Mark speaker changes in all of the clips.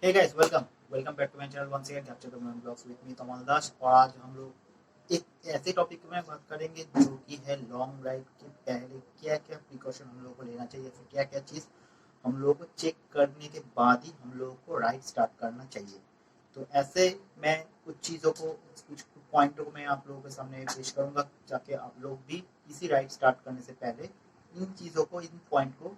Speaker 1: Hey guys, welcome welcome back to my channel once again capture the moment blogs with me Tamal Das. और आज हम लोग एक ऐसे टॉपिक में बात करेंगे जो कि है लॉन्ग राइड के पहले क्या क्या प्रिकॉशन हम लोगों को लेना चाहिए, फिर क्या क्या चीज़ हम लोगों को चेक करने के बाद ही हम लोगों को राइड स्टार्ट करना चाहिए। तो ऐसे मैं कुछ चीज़ों को कुछ पॉइंटों को मैं आप लोगों के सामने पेश करूंगा ताकि आप लोग भी किसी राइड स्टार्ट करने से पहले इन चीज़ों को इन पॉइंट को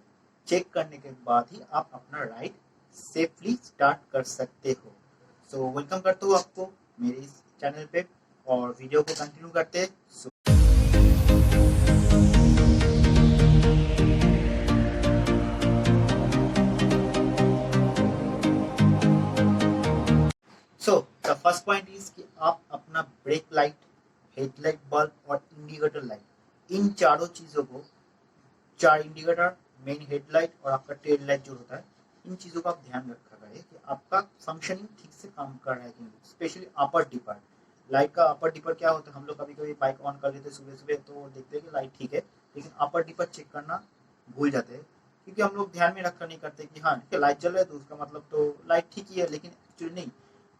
Speaker 1: चेक करने के बाद ही आप अपना राइड सेफली स्टार्ट कर सकते हो। सो वेलकम करता हूँ आपको मेरे इस चैनल पे और वीडियो को कंटिन्यू करते हैं। So the first point is कि आप अपना ब्रेक लाइट, हेडलाइट बल्ब और इंडिकेटर लाइट, इन चारों चीज़ों को, चार इंडिकेटर, मेन हेडलाइट और आपका टेल लाइट जो होता है, इन चीज़ों का आप ध्यान रखा करें कि आपका फंक्शनिंग ठीक से काम कर रहा है कि नहीं। स्पेशली अपर डिपर लाइट का, अपर डिपर क्या होता है, हम लोग कभी कभी बाइक ऑन कर लेते हैं सुबह सुबह तो देखते हैं कि लाइट ठीक है, लेकिन अपर डिपर चेक करना भूल जाते हैं क्योंकि हम लोग ध्यान में रखकर नहीं करते कि हाँ ठीक है लाइट जल रहा है तो उसका मतलब तो लाइट ठीक ही है, लेकिन एक्चुअली नहीं।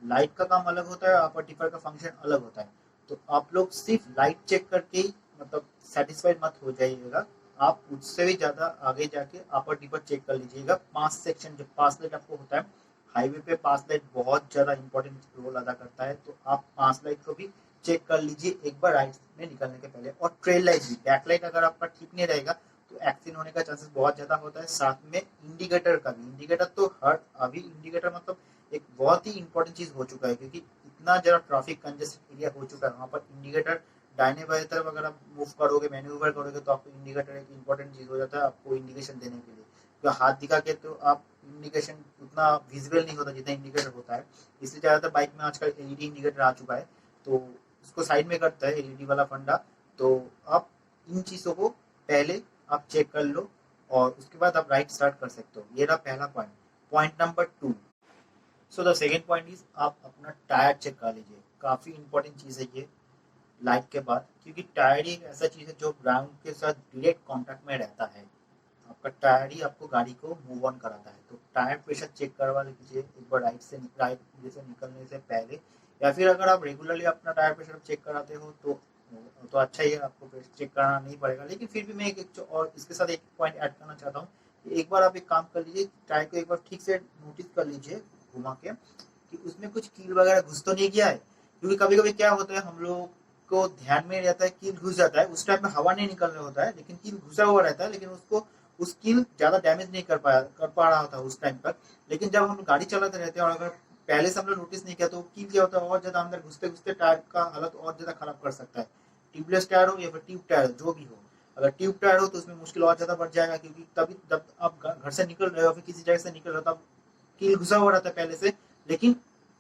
Speaker 1: लाइट का काम अलग होता है, अपर डिपर का फंक्शन अलग होता है। तो आप लोग सिर्फ लाइट चेक करके ही मतलब सेटिस्फाइड मत हो जाइएगा, आप उससे भी ज्यादा आगे जाके अपर डिपर चेक कर लीजिएगा। पास सेक्शन जो पास लाइट आपको होता है हाईवे पे, पास लाइट बहुत ज्यादा इंपॉर्टेंट रोल अदा करता है, तो आप पास लाइट को भी चेक कर लीजिए एक बार राइट में निकलने के पहले। और ट्रेल लाइट भी, बैक लाइट अगर आपका ठीक नहीं रहेगा तो एक्सीडेंट होने का चांसेस बहुत ज्यादा होता है। साथ में इंडिकेटर का भी, इंडिकेटर तो हर अभी इंडिकेटर मतलब एक बहुत ही इंपॉर्टेंट चीज हो चुका है क्योंकि इतना जरा ट्रैफिक कंजेस्टेड एरिया हो चुका है, वहाँ पर इंडिकेटर दाहिने बाएं तरफ अगर आप मूव करोगे, मैन्यूवर करोगे तो आपको इंडिकेटर एक इंपॉर्टेंट चीज हो जाता है आपको इंडिकेशन देने के लिए। तो हाथ दिखा के तो आप इंडिकेशन उतना विजिबल नहीं होता जितना इंडिकेटर होता है, इसलिए ज्यादातर बाइक में आजकल एलईडी इंडिकेटर आ चुका है, तो उसको साइड में करता है एलईडी वाला फंडा। तो आप इन चीजों को पहले आप चेक कर लो और उसके बाद आप राइड स्टार्ट कर सकते हो। ये रहा पहला point. Point number 2, so the second point is आप अपना टायर चेक कर लीजिए। काफी इंपॉर्टेंट चीज है ये लाइट के बाद, क्योंकि टायर ही एक ऐसा चीज है जो ग्राउंड के साथ डायरेक्ट कांटेक्ट में रहता है। आपका टायर ही आपको गाड़ी को मूव ऑन कराता है, तो टायर प्रेशर चेक करवा लीजिए एक बार राइट जैसे निकलने से पहले। या फिर अगर आप रेगुलरली अपना टायर प्रेशर चेक कराते हो तो अच्छा ही है, आपको चेक कराना नहीं पड़ेगा। लेकिन फिर भी मैं और इसके साथ एक पॉइंट ऐड करना चाहता हूँ कि एक बार आप एक काम कर लीजिए, टायर को एक बार ठीक से नोटिस कर लीजिए घुमा के कि उसमें कुछ कील वगैरह घुस तो नहीं गया है। क्योंकि कभी कभी क्या होता है, हम लोग को ध्यान में रहता है कील घुस जाता है, उस टाइम में हवा नहीं निकल रहा होता है लेकिन कील घुसा हुआ रहता है, लेकिन उसको उस कील ज्यादा डैमेज नहीं कर पा रहा था उस टाइम पर। लेकिन जब हम गाड़ी चलाते रहते हैं और अगर पहले से हम लोग नोटिस नहीं किया तो कील क्या होता है और ज्यादा अंदर घुसते घुसते टायर का हालत और ज्यादा खराब कर सकता है। ट्यूबलेस टायर हो या फिर ट्यूब टायर जो भी हो, अगर ट्यूब टायर हो तो उसमें मुश्किल और ज्यादा बढ़ जाएगा, क्योंकि तभी जब आप घर से निकल रहे हो फिर किसी जगह से निकल रहे हो तब कील घुसा हुआ रहता है पहले से, लेकिन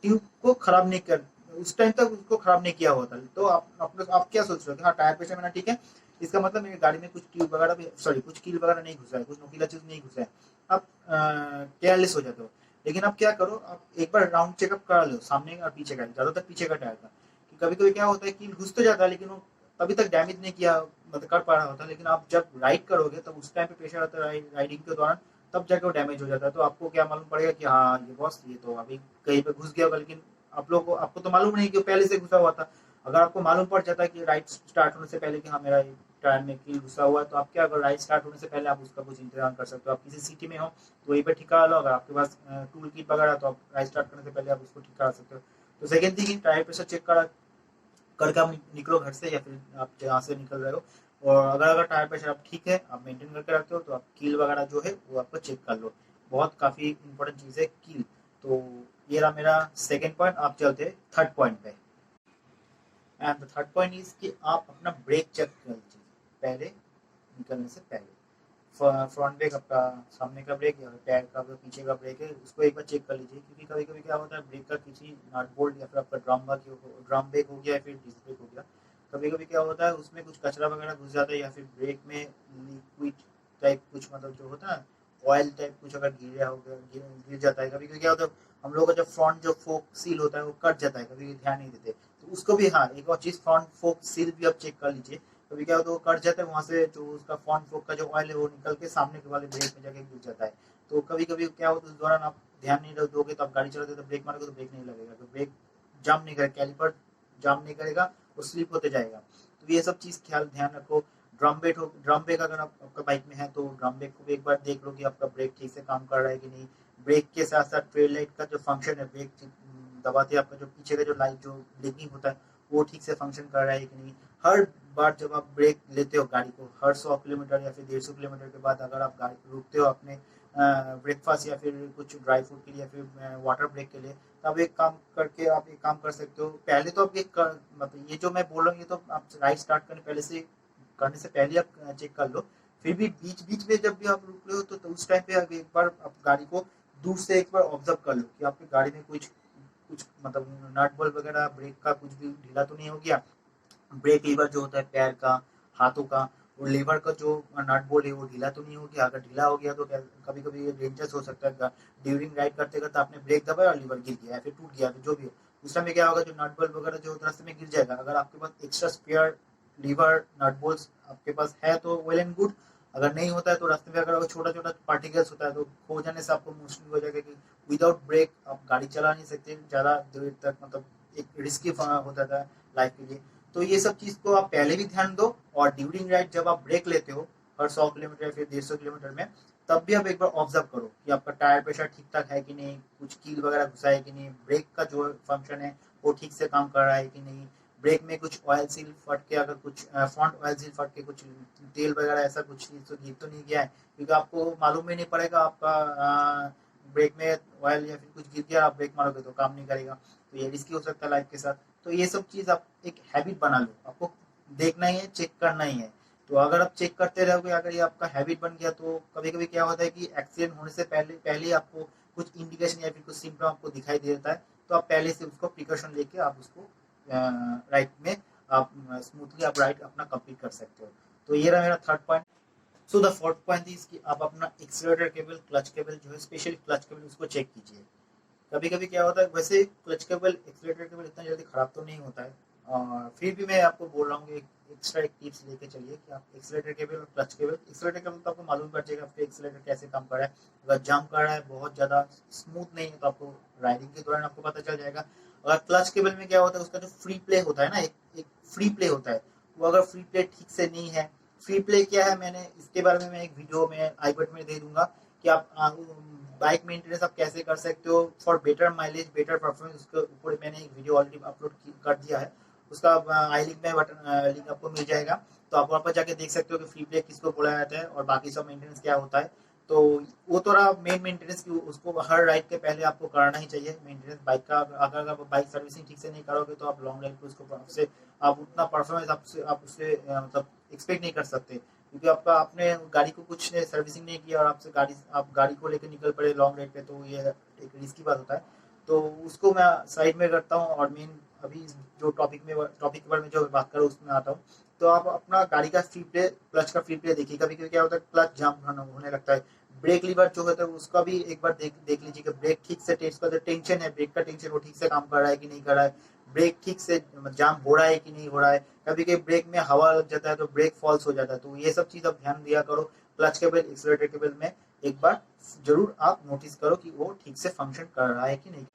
Speaker 1: ट्यूब को खराब नहीं कर, उस टाइम तक उसको खराब नहीं किया होता। तो आप क्या सोच रहे हो कि हाँ टायर प्रेशर मेरा ठीक है, इसका मतलब मेरी गाड़ी में कुछ ट्यूब वगैरह भी, सॉरी कुछ कील वगैरह नहीं घुसा है, कुछ नोकीला चीज नहीं घुसा है। आप केयरलेस हो जाते हो। लेकिन आप क्या करो, आप एक बार राउंड चेकअप करा लो सामने और पीछे का, ज्यादातर पीछे का टायर का। कि कभी कभी क्या होता है कील घुस तो जाता है लेकिन वो तभी तक डैमेज नहीं किया मतलब कर पा रहा होता, लेकिन आप जब राइड करोगे तब उस टाइम पे प्रेशर आता है राइडिंग के दौरान, तब जाके वो डैमेज हो जाता है। तो आपको क्या मालूम पड़ेगा कि हाँ ये बॉस ये तो अभी कहीं पे घुस गया होगा, लेकिन आप लोग को आपको तो मालूम नहीं कि वो पहले से घुसा हुआ था। अगर आपको मालूम पड़ जाता है कि राइड स्टार्ट होने से पहले कि हाँ मेरा टायर में कील घुसा हुआ है, तो आप क्या अगर राइड स्टार्ट होने से पहले आप उसका कुछ इंतजाम कर सकते हो। आप किसी सिटी में हो तो वहीं पे ठीक करा लो, अगर आपके पास टूल किट वगैरह तो आप राइड स्टार्ट करने से पहले आप उसको ठीक करा सकते हो। तो second thing tyre pressure check करा करके आप निकलो घर से या फिर आप जहाँ से निकल रहे हो। और अगर टायर प्रेशर आप ठीक है, आप मेंटेन करके रखते हो, तो आप कील वगैरह जो है वो आपको चेक कर लो। बहुत काफी इंपॉर्टेंट चीज है कील। तो ये रहा मेरा सेकेंड पॉइंट। आप चलते हैं थर्ड पॉइंट पे। And the third point is कि आप अपना ब्रेक चेक कर लीजिए पहले निकलने से पहले। फ्रंट ब्रेक आपका सामने का ब्रेक या टायर का जो पीछे का ब्रेक है उसको एक बार चेक कर लीजिए, क्योंकि कभी कभी क्या होता है ब्रेक का किसी नट बोल्ट या फिर आपका ड्रम ब्रेक हो गया या फिर डिस्क ब्रेक हो गया, कभी कभी क्या होता है उसमें कुछ कचरा वगैरह घुस जाता है या फिर ब्रेक में लिक्विड टाइप कुछ मतलब जो होता है ऑयल टाइप कुछ अगर गिरा हो गया, गिर जाता है। कभी कभी क्या होता है हम लोग का जो फ्रंट जो फोक सील होता है वो कट जाता है, कभी ध्यान नहीं देते, तो उसको भी हाँ एक और चीज फ्रंट फोक सील भी आप चेक कर लीजिए। कभी क्या होता है वो कट जाता है, वहां से जो उसका फ्रंट फोक का जो ऑयल है वो निकल के सामने के वाले ब्रेक में जाके घुस जाता है। तो कभी कभी क्या होता है उस दौरान आप ध्यान नहीं दोगे तो आप गाड़ी चलाते तो ब्रेक मारोगे तो ब्रेक नहीं लगेगा, तो ब्रेक जाम नहीं करेगा, कैलिपर जाम नहीं करेगा, वो स्लिप होते जाएगा। तो ये सब चीज़ ख्याल ध्यान रखो। ड्रम ब्रेक अगर आपका बाइक में है तो ड्रम ब्रेक को भी एक बार देख लो कि आपका ब्रेक ठीक से काम कर रहा है कि नहीं। ब्रेक के साथ साथ ट्रेल लाइट का जो फंक्शन है, ब्रेक दबाते आपका जो पीछे का जो लाइट जो ब्लिंकिंग होता है वो ठीक से फंक्शन कर रहा है कि नहीं। हर बार जब आप ब्रेक लेते हो गाड़ी को, हर 100 किलोमीटर या फिर 150 किलोमीटर के बाद अगर आप गाड़ी रुकते हो अपने ब्रेकफास्ट या फिर कुछ ड्राई फ्रूट के लिए या फिर वाटर ब्रेक के लिए, तो आप एक काम कर सकते हो। पहले तो आप मतलब ये जो मैं बोल रहा हूँ ये तो आप राइड स्टार्ट करने से पहले आप चेक कर लो। फिर भी बीच बीच में जब भी आप रुक रहे हो तो उस टाइम पे एक बार आप गाड़ी को दूर से एक बार ऑब्जर्व कर लो कि आपकी गाड़ी में कुछ कुछ मतलब नट बोल्ट वगैरह ब्रेक का कुछ भी ढीला तो नहीं हो गया। ब्रेक लीवर जो होता है पैर का, हाथों का, वो लीवर का जो नट बोल्ट है वो ढीला तो नहीं हो गया। अगर ढीला हो गया तो कभी कभी डेंजरस हो सकता है। ड्यूरिंग राइड करते करते आपने ब्रेक दबाया और लीवर गिर गया या फिर टूट गया, फिर जो भी हो उस समय क्या होगा, जो नट बोल्ट वगैरह जो रास्ते में गिर जाएगा। अगर आपके पास extra spare lever nut bolt आपके पास है तो वेल एंड गुड। अगर नहीं होता है तो रास्ते में अगर छोटा छोटा पार्टिकल्स होता है तो खो जाने से आपको मुश्किल हो जाएगा कि विदाउट ब्रेक आप गाड़ी चला नहीं सकते ज़्यादा देर तक, मतलब एक रिस्की होता था लाइफ के लिए। तो ये सब चीज़ को आप पहले भी ध्यान दो, और ड्यूरिंग राइड जब आप ब्रेक लेते हो हर 100 किलोमीटर या फिर 150 किलोमीटर में, तब भी आप एक बार ऑब्जर्व करो कि आपका टायर प्रेशर ठीक ठाक है कि नहीं, कुछ कील वगैरह घुसा है कि नहीं, ब्रेक का जो फंक्शन है वो ठीक से काम कर रहा है कि नहीं, ब्रेक में कुछ ऑयल सील फट के, अगर कुछ फ्रंट ऑयल सील फट के कुछ तेल वगैरह ऐसा कुछ चीज़ तो गिर तो नहीं गया है, क्योंकि आपको मालूम ही नहीं पड़ेगा आपका ब्रेक में ऑयल या फिर कुछ गिर गया, आप ब्रेक मारोगे तो काम नहीं करेगा। तो ये रिस्की हो सकता है लाइफ के साथ। तो ये सब चीज़ आप एक हैबिट बना लो, आपको देखना ही है, चेक करना ही है। तो अगर आप चेक करते रहोगे, अगर ये आपका हैबिट बन गया, तो कभी कभी क्या होता है कि एक्सीडेंट होने से पहले पहले आपको कुछ इंडिकेशन या फिर कुछ सिम्टम आपको दिखाई दे देता है, तो आप पहले से उसको प्रिकॉशन लेके आप उसको राइड में आप स्मूथली आप राइड अपना कंप्लीट कर सकते हो। तो ये रहा मेरा third point. So the fourth point is कि आप अपना एक्सीलरेटर केबल, क्लच केबल जो है, स्पेशली क्लच केबल, उसको चेक कीजिए। कभी कभी क्या होता है, वैसे क्लच केबल एक्सीलरेटर केबल इतना जल्दी खराब तो नहीं होता है, और फिर भी मैं आपको बोल रहा हूँ कि एक्स्ट्रा एक टिप्स लेके चलिए कि आप एक्सीलरेटर केबल और क्लच केबल, एक्सीलरेटर केबल तो आपको मालूम पड़ जाएगा आपका एक्सीलरेटर कैसे काम कर रहा है। अगर जंप कर रहा है, बहुत ज़्यादा स्मूथ नहीं है, तो आपको राइडिंग के दौरान आपको पता चल जाएगा। अगर क्लच केबल में क्या होता है, उसका जो फ्री प्ले होता है ना, एक फ्री प्ले होता है, वो अगर फ्री प्ले ठीक से नहीं है, फ्री प्ले क्या है, मैंने इसके बारे में मैं एक वीडियो में आई बटन में दे दूंगा कि आप बाइक मेंटेनेंस आप कैसे कर सकते हो for better mileage, better performance. उसके ऊपर मैंने एक वीडियो ऑलरेडी अपलोड कर दिया है, उसका आई लिंक में बटन लिंक आपको मिल जाएगा। तो आप वहाँ पर जाके देख सकते हो कि फ्री प्ले किसको बोला जाता है और बाकी सब मेंटेनेंस क्या होता है। तो वो थोड़ा मेन मेंटेनेंस की उसको हर राइड के पहले आपको करना ही चाहिए मेंटेनेंस बाइक का। अगर आप बाइक सर्विसिंग ठीक से नहीं करोगे तो आप लॉन्ग राइड पे उसको आपसे आप उतना परफॉर्मेंस आप उससे मतलब एक्सपेक्ट नहीं कर सकते, क्योंकि आपका आपने गाड़ी को कुछ सर्विसिंग नहीं किया और आप गाड़ी को लेकर निकल पड़े लॉन्ग राइड पे, तो ये एक रिस्की बात होता है। तो उसको मैं साइड में करता हूँ और मेन अभी जो टॉपिक के बारे में जो बात करूँ उसमें आता हूँ। तो आप अपना गाड़ी का फ्री प्ले, क्लच का फ्री प्ले देखिए। कभी कभी क्या होता है, क्लच जाम होने लगता है। ब्रेक लीवर जो होता है उसका भी एक बार देख लीजिए कि ब्रेक ठीक से, उसका जो टेंशन है, ब्रेक का टेंशन वो ठीक से काम कर रहा है कि नहीं कर रहा है, ब्रेक ठीक से जाम हो रहा है कि नहीं हो रहा है। कभी कभी ब्रेक में हवा लग जाता है तो ब्रेक फॉल्स हो जाता है। तो ये सब चीज आप ध्यान दिया करो। क्लच केबल, एक्सीलरेटर केबल में एक बार जरूर आप नोटिस करो कि वो ठीक से फंक्शन कर रहा है कि नहीं।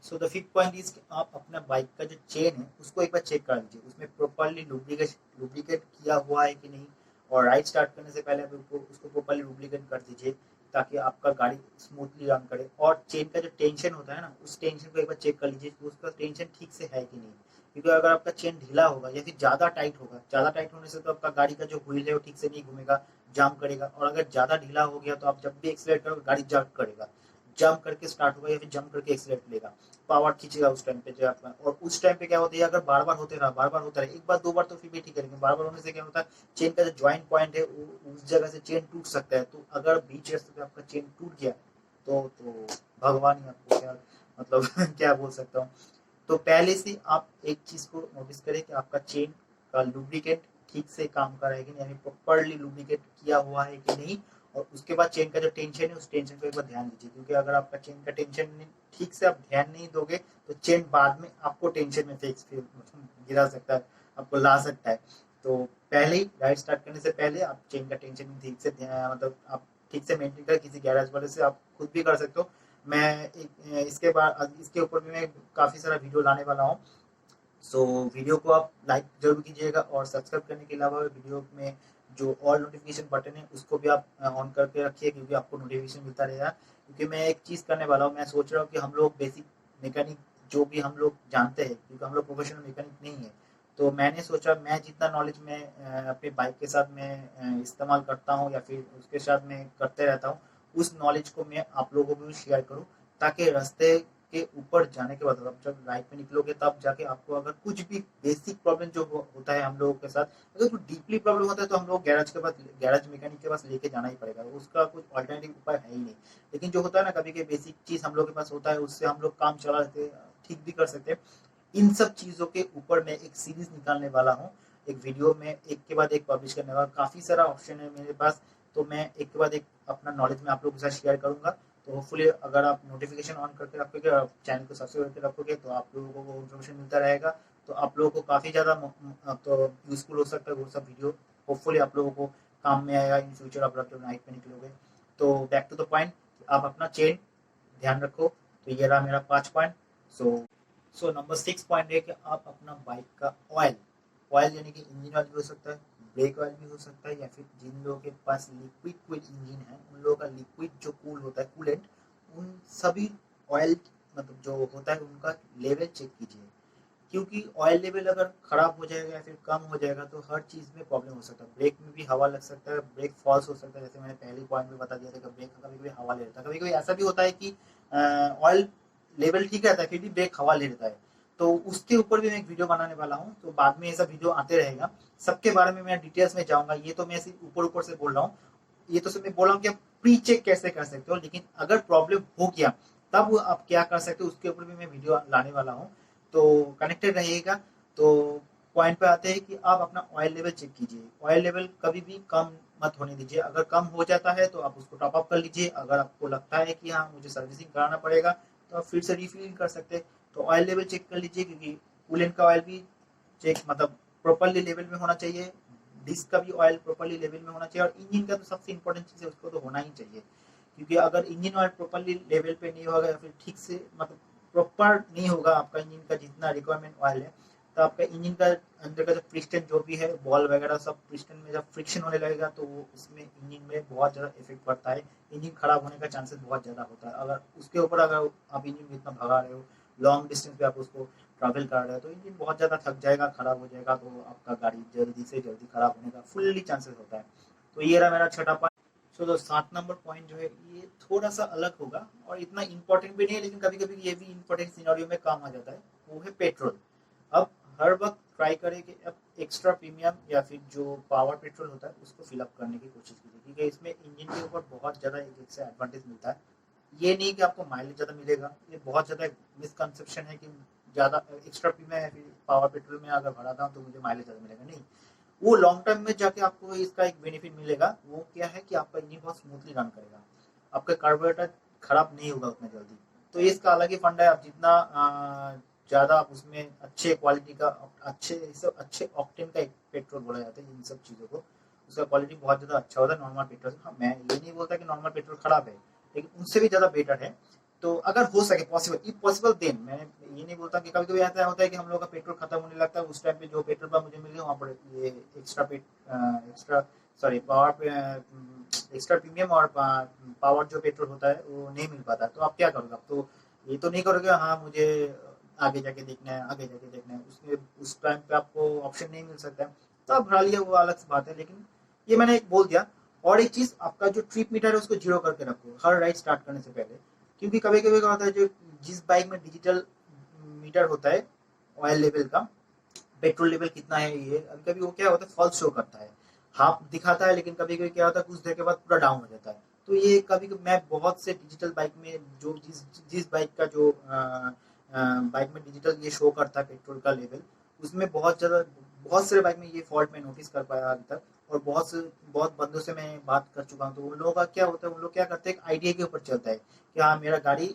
Speaker 1: So the fifth point is कि आप अपना बाइक का जो चेन है उसको एक बार चेक कर लीजिए, उसमें प्रॉपरली लुब्रिकेट किया हुआ है कि नहीं। और राइड स्टार्ट करने से पहले आप उसको प्रॉपरली लुब्रिकेट कर दीजिए, ताकि आपका गाड़ी स्मूथली रन करे। और चेन का जो टेंशन होता है ना, उस टेंशन को एक बार चेक कर लीजिए कि उसका टेंशन ठीक से है कि नहीं। क्योंकि अगर आपका चेन ढीला होगा या फिर ज़्यादा टाइट होगा, ज़्यादा टाइट होने से तो आपका गाड़ी का जो व्हील है वो ठीक से नहीं घूमेगा, जाम करेगा। और अगर ज़्यादा ढीला हो गया तो आप जब भी एक्सीलेट करोगे गाड़ी जंप करेगा, जंप करके स्टार्ट होगा या फिर जंप करके एक्सीलेट लेगा, पावर खींचेगा उस टाइम पे जो आपका। और उस टाइम पे क्या होता है, अगर बार बार होते रहा, एक बार दो बार तो फिर भी ठीक है, लेकिन बार बार होने से क्या होता है, चेन का जो ज्वाइंट पॉइंट है उस जगह से चेन टूट सकता है। तो अगर बीच रास्ते पे आपका चेन टूट गया तो भगवान ही आपको क्या मतलब क्या बोल सकता हूँ। तो पहले से आप एक चीज को नोटिस करें कि आपका चेन का लुब्रिकेट ठीक से काम कर रहा है कि नहीं, यानी प्रॉपरली लुब्रिकेट किया हुआ है कि नहीं। और उसके बाद चेन का जो टेंशन है उस टेंशन को एक बार ध्यान दीजिए, क्योंकि अगर आपका चेन का टेंशन ठीक से आप ध्यान नहीं दोगे तो चेन बाद में आपको टेंशन में फेंक गिरा सकता है, आपको ला सकता है। तो पहले ही राइड स्टार्ट करने से पहले आप चेन का टेंशन ठीक से मतलब आप ठीक से मेंटेन कर, किसी गैरेज वाले से आप खुद भी कर सकते हो। इसके बाद इसके ऊपर भी मैं काफ़ी सारा वीडियो लाने वाला हूँ। सो वीडियो को आप लाइक जरूर कीजिएगा और सब्सक्राइब करने के अलावा वीडियो में जो ऑल नोटिफिकेशन बटन है उसको भी आप ऑन करके रखिए, क्योंकि आपको नोटिफिकेशन मिलता रहेगा। क्योंकि मैं एक चीज़ करने वाला हूँ, मैं सोच रहा हूँ कि हम लोग बेसिक मैकेनिक जो भी हम लोग जानते हैं, क्योंकि हम लोग प्रोफेशनल मैकेनिक नहीं है, तो मैंने सोचा मैं जितना नॉलेज मैं अपने बाइक के साथ मैं इस्तेमाल करता हूँ या फिर उसके साथ मैं करते रहता हूँ, उस नॉलेज को मैं आप लोगों को भी शेयर करूँ, ताकि रास्ते के ऊपर जाने के बाद आप जब राइड पे निकलोगे तब जाके आपको अगर कुछ भी बेसिक प्रॉब्लम जो होता है हम लोगों के साथ, अगर कुछ डीपली प्रॉब्लम होता है तो हम लोग गैराज मैकेनिक के पास लेके जाना ही पड़ेगा, उसका कुछ ऑल्टरनेटिव उपाय है ही नहीं। लेकिन जो होता है ना, कभी के बेसिक चीज हम लोग के पास होता है, उससे हम लोग काम चला लेते हैं, ठीक भी कर सकते हैं। इन सब चीजों के ऊपर मैं एक सीरीज निकालने वाला हूँ, एक वीडियो में एक के बाद एक पब्लिश करने वाला, काफी सारा ऑप्शन है मेरे पास, तो मैं एक के बाद एक अपना नॉलेज में आप लोगों के साथ शेयर करूंगा। तो होपफुली अगर आप नोटिफिकेशन ऑन करके रखोगे और चैनल को सब्सक्राइब करके रखोगे तो आप लोगों को इन्फॉर्मेशन मिलता रहेगा, तो आप लोगों को काफ़ी ज़्यादा तो यूजफुल हो सकता है वो सब वीडियो। होपफुली आप लोगों को काम में आएगा इन फ्यूचर, आप जब नाइट पे निकलोगे। तो बैक टू द पॉइंट, आप अपना चेन ध्यान रखो। तो ये रहा मेरा 5 पॉइंट। सो नंबर 6 पॉइंट है कि आप अपना बाइक का ऑयल, ऑयल यानी कि इंजन ऑयल भी हो सकता है, ब्रेक ऑयल भी हो सकता है, या फिर जिन लोगों के पास लिक्विड कूल्ड इंजन है उन लोगों का लिक्विड जो कूल होता है, कूलेंट, उन सभी ऑयल मतलब जो होता है उनका लेवल चेक कीजिए। क्योंकि ऑयल लेवल अगर खराब हो जाएगा या फिर कम हो जाएगा तो हर चीज़ में प्रॉब्लम हो सकता है, ब्रेक में भी हवा लग सकता है, ब्रेक फॉल्स हो सकता है, जैसे मैंने पहले पॉइंट में बता दिया था कि ब्रेक कभी कभी हवा ले लेता है, कभी कभी ऐसा भी होता है कि ऑयल लेवल ठीक रहता है फिर भी ब्रेक हवा ले लेता है। तो उसके ऊपर भी मैं एक वीडियो बनाने वाला हूँ, तो बाद में ये सब वीडियो आते रहेगा, सबके बारे में मैं डिटेल्स में जाऊंगा। ये तो मैं सिर्फ ऊपर ऊपर से बोल रहा हूँ, ये तो सिर्फ मैं बोल रहा हूँ कि आप प्री चेक कैसे कर सकते हो, लेकिन अगर प्रॉब्लम हो गया तब आप क्या कर सकते हो उसके ऊपर भी मैं वीडियो लाने वाला हूँ। तो कनेक्टेड रहिएगा। तो पॉइंट पे आते हैं कि आप अपना ऑयल लेवल चेक कीजिए। ऑयल लेवल कभी भी कम मत होने दीजिए, अगर कम हो जाता है तो आप उसको टॉप अप कर लीजिए, अगर आपको लगता है कि हाँ मुझे सर्विसिंग कराना पड़ेगा तो आप फिर से रिफिलिंग कर सकते हैं। तो ऑयल लेवल चेक कर लीजिए, क्योंकि कूलेंट का ऑयल भी चेक मतलब प्रॉपरली लेवल में होना चाहिए, डिस्क का भी ऑयल प्रॉपरली लेवल में होना चाहिए, और इंजन का तो सबसे इंपॉर्टेंट चीज़ है, उसको तो होना ही चाहिए। क्योंकि अगर इंजन ऑयल प्रॉपरली लेवल पे नहीं होगा या फिर ठीक से मतलब प्रॉपर नहीं होगा आपका इंजन का जितना रिक्वायरमेंट ऑयल है, तो आपका इंजन का अंदर का जो पिस्टन जो भी है बॉल वगैरह सब पिस्टन में जब फ्रिक्शन होने लगेगा तो वो उसमें इंजन में बहुत ज़्यादा इफेक्ट पड़ता है, इंजन खराब होने का चांसेस बहुत ज़्यादा होता है। अगर उसके ऊपर अगर आप इंजन में इतना भगा रहे हो, लॉन्ग डिस्टेंस पे आप उसको ट्रैवल कर रहे हो, तो इंजन बहुत ज़्यादा थक जाएगा, खराब हो जाएगा, तो आपका गाड़ी जल्दी से जल्दी खराब होने का फुल्ली चांसेस होता है। तो ये रहा मेरा छठा पॉइंट। सो जो 7 नंबर पॉइंट जो है ये थोड़ा सा अलग होगा और इतना इंपॉर्टेंट भी नहीं है, लेकिन कभी कभी ये भी इंपॉर्टेंट सिनेरियो में काम आ जाता है, वो है पेट्रोल। अब हर वक्त ट्राई करें कि अब एक्स्ट्रा प्रीमियम या फिर जो पावर पेट्रोल होता है उसको फिलअप करने की कोशिश कीजिए, क्योंकि इसमें इंजन के ऊपर बहुत ज़्यादा एक से एडवांटेज मिलता है। ये नहीं कि आपको माइलेज ज़्यादा मिलेगा, ये बहुत ज़्यादा मिसकंसेप्शन है कि ज़्यादा एक्स्ट्रा प्रीमियम या फिर पावर पेट्रोल में अगर भराता हूँ तो मुझे माइलेज ज़्यादा मिलेगा, नहीं। वो लॉन्ग टर्म में जाके आपको इसका एक बेनिफिट मिलेगा, वो क्या है कि आपका इंजन बहुत स्मूथली रन करेगा, आपका कार्बोरेटर खराब नहीं होगा उतना जल्दी। तो ये इसका अलग ही फंडा है, आप जितना ज़्यादा आप उसमें अच्छे क्वालिटी का अच्छे ऑक्टेन का एक पेट्रोल बोला जाता है इन सब चीज़ों को, उसका क्वालिटी बहुत ज़्यादा अच्छा होता है नॉर्मल पेट्रोल से। हाँ, मैं ये नहीं बोलता कि नॉर्मल पेट्रोल खराब है, लेकिन उनसे भी ज़्यादा बेटर है। तो अगर हो सके पॉसिबल, इफ पॉसिबल देन, मैं ये नहीं बोलता कि कभी कभी ऐसा होता है कि हम लोग का पेट्रोल खत्म होने लगता है, उस टाइम पे जो पेट्रोल पंप मुझे मिल गया वहाँ पर ये extra sorry power extra premium और पावर जो पेट्रोल होता है वो नहीं मिल पाता, तो आप क्या करोगे? आप तो ये तो नहीं करोगे हाँ मुझे आगे जाके देखना है, आगे जाके देखना है, उसमें उस टाइम पे आपको ऑप्शन नहीं मिल सकता है, तो आप भरा लिया वो अलग सी बात है। लेकिन ये मैंने एक बोल दिया। और एक चीज़, आपका जो ट्रिप मीटर है उसको जीरो करके रखो हर राइड स्टार्ट करने से पहले, क्योंकि कभी कभी क्या होता है जो जिस बाइक में डिजिटल मीटर होता है ऑयल लेवल का, पेट्रोल लेवल कितना है, ये कभी कभी वो क्या होता है फॉल्स शो करता है, हाफ दिखाता है, लेकिन कभी कभी क्या होता है कुछ देर के बाद पूरा डाउन हो जाता है। तो ये कभी कभी मैं बहुत से डिजिटल बाइक में जो जिस बाइक का जो बाइक में डिजिटल ये शो करता है पेट्रोल का लेवल, उसमें बहुत सारे बाइक में ये फॉल्ट मैं नोटिस कर पाया अभी तक। और बहुत बंदों से मैं बात कर चुका हूँ, तो उन लोगों का क्या होता है, उन लोग क्या करते हैं एक आइडिया के ऊपर चलता है कि हाँ मेरा गाड़ी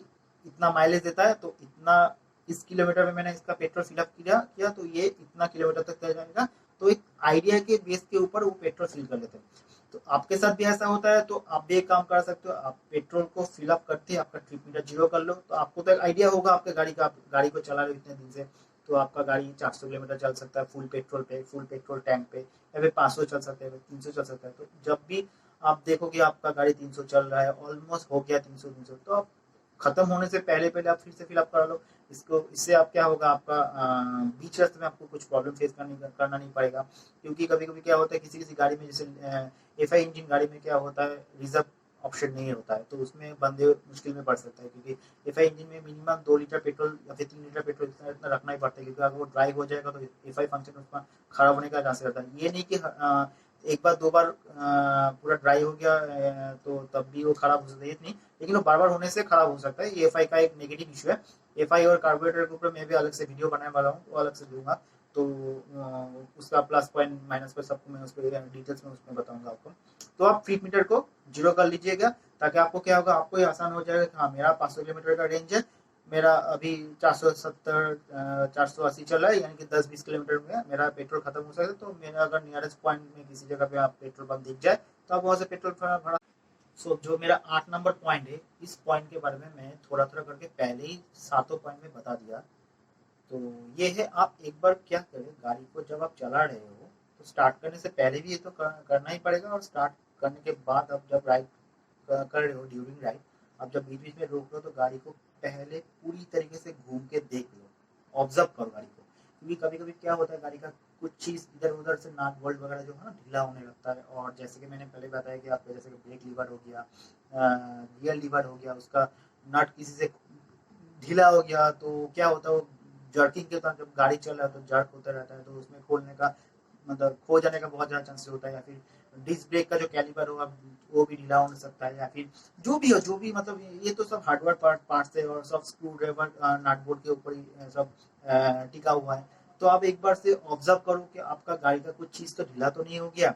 Speaker 1: इतना माइलेज देता है तो इतना इस किलोमीटर में मैंने इसका पेट्रोल फिलअप किया किया तो ये इतना किलोमीटर तक चल जाएगा, तो एक आइडिया के बेस के ऊपर वो पेट्रोल फिल कर लेते हैं। तो आपके साथ भी ऐसा होता है तो आप भी एक काम कर सकते हो, आप पेट्रोल को फिल अप करते ही आपका ट्रिप मीटर जीरो कर लो, तो आपको तो एक आइडिया होगा आपके गाड़ी का, आप गाड़ी को चला रहे हो इतने दिन से, तो आपका गाड़ी 400 किलोमीटर चल सकता है फुल पेट्रोल पे, फुल पेट्रोल टैंक पे, या फिर 500 चल सकता है, 300 चल सकता है। तो जब भी आप देखो कि आपका गाड़ी 300 चल रहा है, ऑलमोस्ट हो गया 300, तो आप खत्म होने से पहले पहले आप फिर से फिल अप करा लो इसको। इससे आप क्या होगा, आपका बीच रास्ते में आपको कुछ प्रॉब्लम फेस करना नहीं पड़ेगा। क्योंकि कभी कभी क्या होता है किसी किसी गाड़ी में, जैसे एफआई इंजन गाड़ी में क्या होता है, रिजर्व ऑप्शन नहीं होता है, तो उसमें बंदे मुश्किल में पड़ सकता है, क्योंकि एफआई इंजन में मिनिमम 2 लीटर पेट्रोल या फिर 3 लीटर पेट्रोल इतना रखना ही पड़ता है, क्योंकि अगर वो ड्राई हो जाएगा तो एफआई फंक्शन उसका खराब होने का चांस रहता है। ये नहीं कि एक बार दो बार पूरा ड्राई हो गया तो तब भी वो खराब हो सकता है, ये नहीं, लेकिन वो बार बार होने से खराब हो सकता है। ये एफआई का एक नेगेटिव इशू है। एफआई और कार्बोरेटर के ऊपर मैं भी अलग से वीडियो बनाने वाला हूँ, वो अलग से दूंगा, तो उसका प्लस पॉइंट माइनस पॉइंट सबको मैं उस पर डिटेल्स में उसमें बताऊंगा आपको। तो आप ट्रिप मीटर को जीरो कर लीजिएगा, ताकि आपको क्या होगा, आपको ये आसान हो जाएगा कि हाँ मेरा 500 किलोमीटर का रेंज है, मेरा अभी 470 480 चल रहा है, यानी कि 10-20 किलोमीटर में मेरा पेट्रोल खत्म हो सकता है। तो मेरा अगर नियरेस्ट पॉइंट में किसी जगह पे आप पेट्रोल पंप दिख जाए तो आप वहां से पेट्रोल भरा। सो जो मेरा 8 नंबर पॉइंट है, इस पॉइंट के बारे में मैं थोड़ा थोड़ा करके पहले ही 7 पॉइंट में बता दिया। तो ये है, आप एक बार क्या करें, गाड़ी को जब आप चला रहे हो तो स्टार्ट करने से पहले भी ये तो करना ही पड़ेगा, और स्टार्ट करने के बाद आप जब राइड कर रहे हो, ड्यूरिंग राइड आप जब बीच बीच में रोक लो तो गाड़ी को पहले पूरी तरीके से घूम के देख लो, ऑब्जर्व करो गाड़ी को। क्योंकि कभी कभी क्या होता है, गाड़ी का कुछ चीज इधर उधर से नाट बोल्ट वगैरह जो है ना ढीला होने लगता है, और जैसे कि मैंने पहले बताया कि आपका जैसे कि ब्रेक लीवर हो गया, गियर लीवर हो गया, उसका नट किसी से ढीला हो गया तो क्या होता है, वो जर्किंग के दौरान जब गाड़ी चल रहा है तो जर्क होता रहता है, तो उसमें खोलने का मतलब खो जाने का बहुत ज़्यादा चांसेस होता है। या फिर डिस्क ब्रेक का जो कैलिपर होगा वो भी ढीला हो सकता है, या फिर जो भी हो, जो भी मतलब ये तो सब हार्डवेयर पार्ट्स है, और सब स्क्रू ड्राइवर नट बोल्ट के ऊपर ही सब टिका हुआ है। तो आप एक बार से ऑब्जर्व करो कि आपका गाड़ी का कुछ चीज़ तो ढीला तो नहीं हो गया।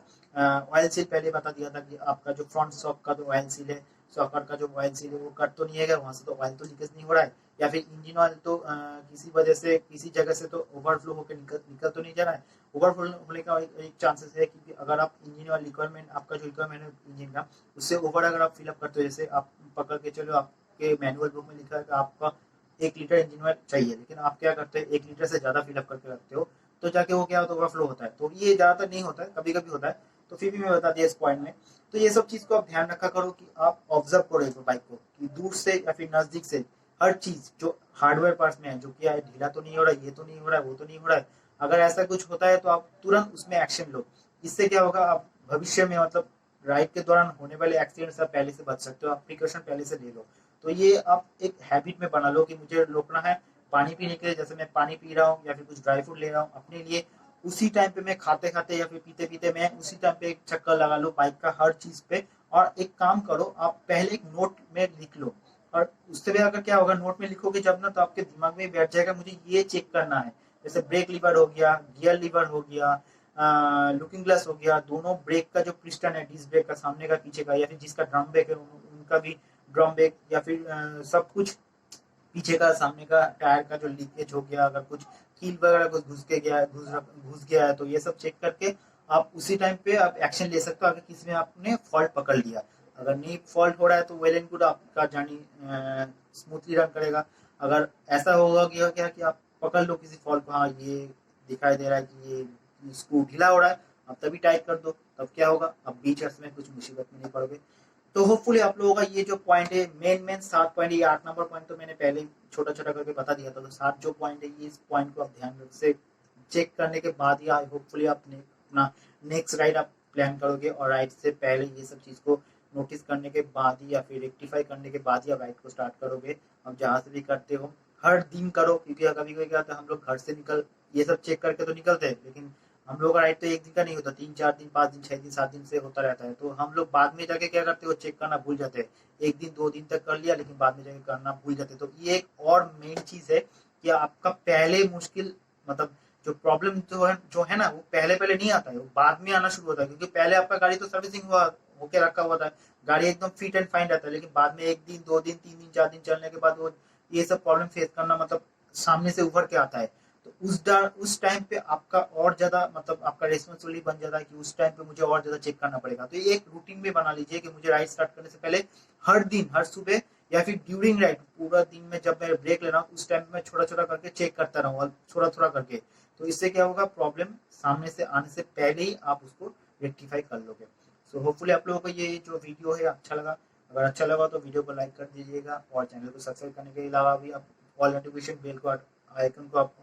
Speaker 1: ऑयल सील पहले बता दिया था कि आपका जो फ्रंट शॉक का जो ऑयल सील है, शॉकर का जो ऑयल सील है वो कट तो नहीं है, वहां से तो ऑयल तो लीकेज नहीं हो रहा है, या फिर इंजन ऑयल तो किसी वजह से किसी जगह से तो ओवरफ्लो होकर निकल तो नहीं जा रहा है। ओवरफ्लो होने का एक चांसेस है, क्योंकि अगर आप इंजन ऑयल रिक्वायरमेंट, आपका जो रिक्वायरमेंट है इंजन का, उससे ओवर अगर आप फिलअप करते हो, जैसे आप पकड़ के चलो आपके मैनुअल बुक में लिखा है कि आपका 1 लीटर इंजन ऑयल चाहिए, लेकिन आप क्या करते हैं 1 लीटर से ज्यादा फिलअप करके रखते हो, तो जाके वो क्या होता है, ओवरफ्लो होता है। तो ये ज्यादातर नहीं होता है, कभी कभी होता है, तो फिर भी मैं बता दिया इस पॉइंट में। तो ये सब चीज को आप ध्यान रखा करो कि आप ऑब्जर्व करो बाइक को, कि दूर से या फिर नजदीक से हर चीज जो हार्डवेयर पार्ट्स में है, जो क्या है, ढीला तो नहीं हो रहा है, ये तो नहीं हो रहा है, वो तो नहीं हो रहा है, अगर ऐसा कुछ होता है तो आप तुरंत उसमें एक्शन लो। इससे क्या होगा, आप भविष्य में मतलब राइड के दौरान होने वाले एक्सीडेंट से आप पहले से बच सकते हो, आप प्रिकॉशन पहले से ले लो। तो ये आप एक हैबिट में बना लो कि मुझे रोकना है पानी पीने के लिए, जैसे मैं पानी पी रहा हूँ या फिर कुछ ड्राई फ्रूट ले रहा हूँ अपने लिए, उसी टाइम पे मैं खाते खाते या फिर पीते पीते मैं उसी टाइम पे एक चक्कर लगा लो बाइक का हर चीज पे। और एक काम करो, आप पहले एक नोट में लिख लो, और उससे भी अगर क्या होगा, नोट में लिखोगे जब ना, तो आपके दिमाग में बैठ जाएगा मुझे ये चेक करना है। जैसे ब्रेक लीवर हो गया, गियर लीवर हो गया, लुकिंग ग्लास हो गया, दोनों ब्रेक का जो पिस्टन है, डिस्क ब्रेक का सामने का पीछे का, या फिर जिसका ड्रम ब्रेक है उनका भी ड्रम ब्रेक, या फिर सब कुछ पीछे का सामने का टायर का जो लीकेज हो गया, अगर कुछ कील वगैरह कुछ घुस गया है, तो ये सब चेक करके आप उसी टाइम पे आप एक्शन ले सकते हो, अगर किसी में आपने फॉल्ट पकड़ लिया। अगर नहीं फॉल्ट हो रहा है तो वेल एंड गुड, आपका जर्नी स्मूथली रन करेगा। अगर ऐसा होगा कि क्या कि आप पकड़ लो किसी फॉल्ट को, हाँ ये दिखाई दे रहा है कि ये स्क्रू ढीला हो रहा है, अब तभी टाइट कर दो, तब क्या होगा, अब बीच रास्ते में कुछ मुसीबत में नहीं पड़ोगे। तो होपफुली आप लोगों का ये जो पॉइंट है, मेन 7 पॉइंट, ये 8 नंबर पॉइंट तो मैंने पहले छोटा छोटा करके बता दिया था, तो 7 जो पॉइंट है ये, इस पॉइंट को आप ध्यान से चेक करने के बाद ही होपफुली आप अपना नेक्स्ट राइड आप प्लान करोगे, और राइड से पहले ये सब चीज को नोटिस करने के बाद ही या फिर रेक्टिफाई करने के बाद ही आप राइड को स्टार्ट करोगे। अब जहाँ से भी करते हो हर दिन करो, क्योंकि कभी कभी क्या होता है, हम लोग घर से निकल ये सब चेक करके तो निकलते हैं, लेकिन हम लोग का राइड तो एक दिन का नहीं होता, 3-4 दिन 5 दिन 6 दिन 7 दिन से होता रहता है, तो हम लोग बाद में जाके क्या करते हो, चेक करना भूल जाते हैं। 1 दिन 2 दिन तक कर लिया, लेकिन बाद में जाके करना भूल जाते हैं। तो ये एक और मेन चीज है कि आपका पहले मुश्किल मतलब जो प्रॉब्लम जो है ना, वो पहले पहले नहीं आता है, वो बाद में आना शुरू होता है, क्योंकि पहले आपका गाड़ी तो सर्विसिंग हुआ होके रखा हुआ था, गाड़ी एकदम फिट एंड फाइन रहता है, लेकिन बाद में 1 दिन 2 दिन 3 दिन 4 दिन चलने के बाद वो ये सब प्रॉब्लम फेस करना मतलब सामने से उभर के आता है। तो उस टाइम पे आपका और ज्यादा मतलब आपका रेस्पॉन्सिबिलिटी बन जाता है कि उस टाइम पे मुझे और ज्यादा चेक करना पड़ेगा। तो ये एक रूटीन में बना लीजिए कि मुझे राइड स्टार्ट करने से पहले हर दिन, हर सुबह या फिर ड्यूरिंग राइड पूरा दिन में जब मैं ब्रेक ले रहा हूँ उस टाइम पे मैं छोटा छोटा करके चेक करता रहूंगा, थोड़ा थोड़ा करके। तो इससे क्या होगा, प्रॉब्लम सामने से आने से पहले ही आप उसको रेक्टिफाई कर लोगे। सो होपफुली आप लोगों को ये जो वीडियो है अच्छा लगा। अगर अच्छा लगा तो वीडियो को लाइक कर दीजिएगा और चैनल को सब्सक्राइब करने के अलावा भी आप ऑल नोटिफिकेशन बेल को आइकन को आप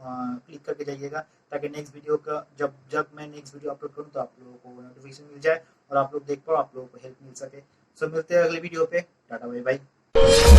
Speaker 1: क्लिक करके जाइएगा, ताकि नेक्स्ट वीडियो का जब जब मैं नेक्स्ट वीडियो अपलोड करूँ तो आप लोगों को नोटिफिकेशन मिल जाए और आप लोग देख पाओ, आप लोगों को हेल्प मिल सके। सो मिलते हैं अगले वीडियो पे। Tata bye bye.